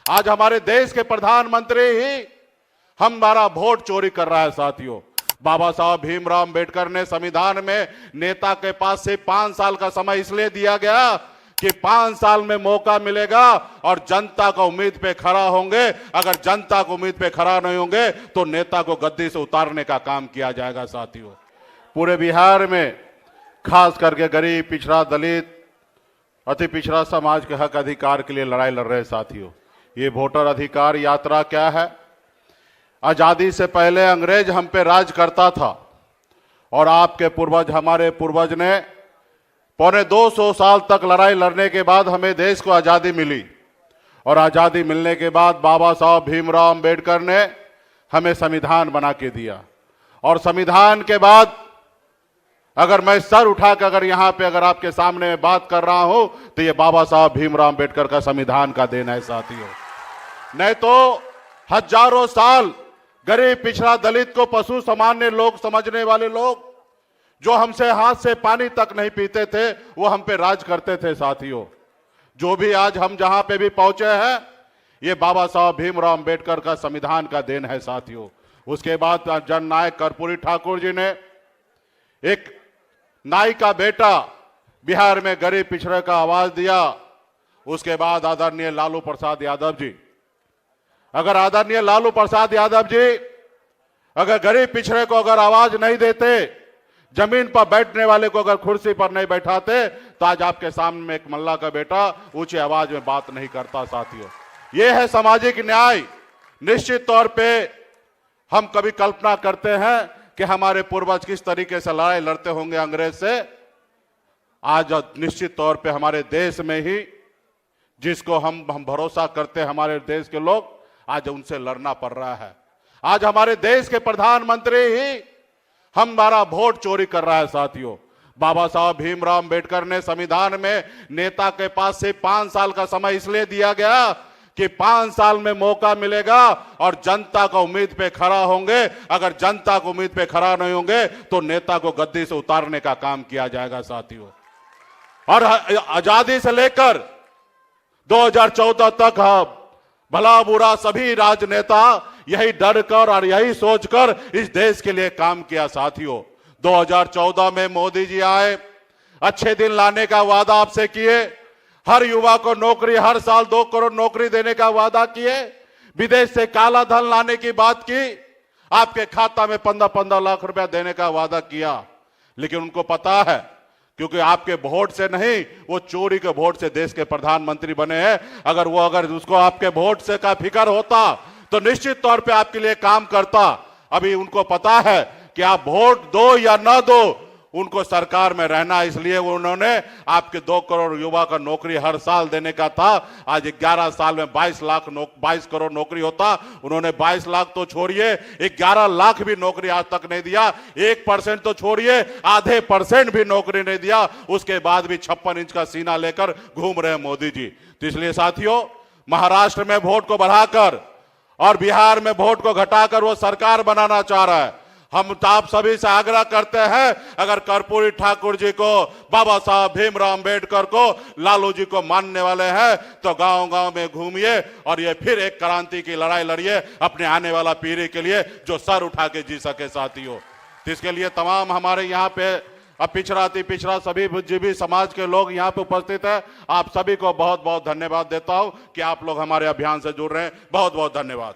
आज हमारे देश के प्रधानमंत्री ही हमारा वोट चोरी कर रहा है साथियों। बाबा साहब भीमराव अंबेडकर ने संविधान में नेता के पास से 5 साल का समय इसलिए दिया गया कि 5 साल में मौका मिलेगा और जनता को उम्मीद पे खड़ा होंगे। अगर जनता को उम्मीद पे खड़ा नहीं होंगे तो नेता को गद्दी से उतारने का काम किया जाएगा साथियों। पूरे बिहार में खास करके गरीब, पिछड़ा, दलित, अति पिछड़ा समाज के हक अधिकार के लिए लड़ाई लड़ रहे हैं साथियों। ये वोटर अधिकार यात्रा क्या है? आजादी से पहले अंग्रेज हम पे राज करता था और आपके पूर्वज, हमारे पूर्वज ने पौने 200 साल तक लड़ाई लड़ने के बाद हमें देश को आजादी मिली। और आजादी मिलने के बाद बाबा साहब भीमराव अंबेडकर ने हमें संविधान बना के दिया। और संविधान के बाद अगर मैं सर उठाकर अगर यहां पे अगर आपके सामने बात कर रहा हूं तो ये बाबा साहब भीमराव अंबेडकर का संविधान का देन है साथियों। नहीं तो हजारों साल गरीब, पिछड़ा, दलित को पशु सामान्य लोग समझने वाले लोग जो हमसे हाथ से पानी तक नहीं पीते थे वो हम पे राज करते थे साथियों। जो भी आज हम जहां पे भी पहुंचे हैं ये बाबा साहब भीमराव अंबेडकर का संविधान का देन है साथियों। उसके बाद जननायक कर्पूरी ठाकुर जी ने एक नाई का बेटा बिहार में गरीब पिछड़े का आवाज दिया। उसके बाद आदरणीय लालू प्रसाद यादव जी, अगर आदरणीय लालू प्रसाद यादव जी अगर गरीब पिछड़े को अगर आवाज नहीं देते, जमीन पर बैठने वाले को अगर कुर्सी पर नहीं बैठाते तो आज आपके सामने में एक मल्ला का बेटा ऊंची आवाज में बात नहीं करता साथियों। यह है सामाजिक न्याय। निश्चित तौर पे हम कभी कल्पना करते हैं कि हमारे पूर्वज किस तरीके से लड़ाई लड़ते होंगे अंग्रेज से। आज निश्चित तौर पे हमारे देश में ही जिसको हम भरोसा करते हैं हमारे देश के लोग, आज उनसे लड़ना पड़ रहा है। आज हमारे देश के प्रधानमंत्री ही हमारा वोट चोरी कर रहा है साथियों। बाबा साहब भीमराव अंबेडकर ने संविधान में नेता के पास से 5 साल का समय इसलिए दिया गया कि 5 साल में मौका मिलेगा और जनता को उम्मीद पे खड़ा होंगे। अगर जनता को उम्मीद पे खड़ा नहीं होंगे तो नेता को गद्दी से उतारने का काम किया जाएगा साथियों। और आजादी से लेकर 2014 तक भला बुरा सभी राजनेता यही डर कर और यही सोचकर इस देश के लिए काम किया साथियों। 2014 में मोदी जी आए, अच्छे दिन लाने का वादा आपसे किए, हर युवा को नौकरी, हर साल 2 करोड़ नौकरी देने का वादा किए, विदेश से काला धन लाने की बात की, आपके खाता में 15-15 लाख रुपया देने का वादा किया। लेकिन उनको पता है क्योंकि आपके वोट से नहीं, वो चोरी के वोट से देश के प्रधानमंत्री बने हैं। अगर उसको आपके वोट से का फिक्र होता तो निश्चित तौर पे आपके लिए काम करता। अभी उनको पता है कि आप वोट दो या ना दो, उनको सरकार में रहना, इसलिए उन्होंने आपके 2 करोड़ युवा का नौकरी हर साल देने का था। आज 11 साल में 22 करोड़ नौकरी होता, उन्होंने 22 लाख तो छोड़िए, 11 लाख भी नौकरी आज तक नहीं दिया। 1% तो छोड़िए, आधे % भी नौकरी नहीं दिया। उसके बाद भी 56 इंच का सीना लेकर घूम रहे हैं मोदी जी। तो इसलिए साथियों, महाराष्ट्र में वोट को बढ़ाकर और बिहार में वोट को घटाकर वो सरकार बनाना चाह रहा है। हम आप सभी से आग्रह करते हैं, अगर कर्पूरी ठाकुर जी को, बाबा साहब भीमराव अंबेडकर को, लालू जी को मानने वाले हैं तो गांव-गांव में घूमिए और ये फिर एक क्रांति की लड़ाई लड़िए अपने आने वाला पीढ़ी के लिए, जो सर उठा के जी सके साथियों। इसके लिए तमाम हमारे यहाँ पे अब पिछड़ा, अति पिछड़ा सभी बुद्धिजीवी समाज के लोग यहाँ पे उपस्थित है। आप सभी को बहुत बहुत धन्यवाद देता हूँ कि आप लोग हमारे अभियान से जुड़ रहे हैं। बहुत बहुत धन्यवाद।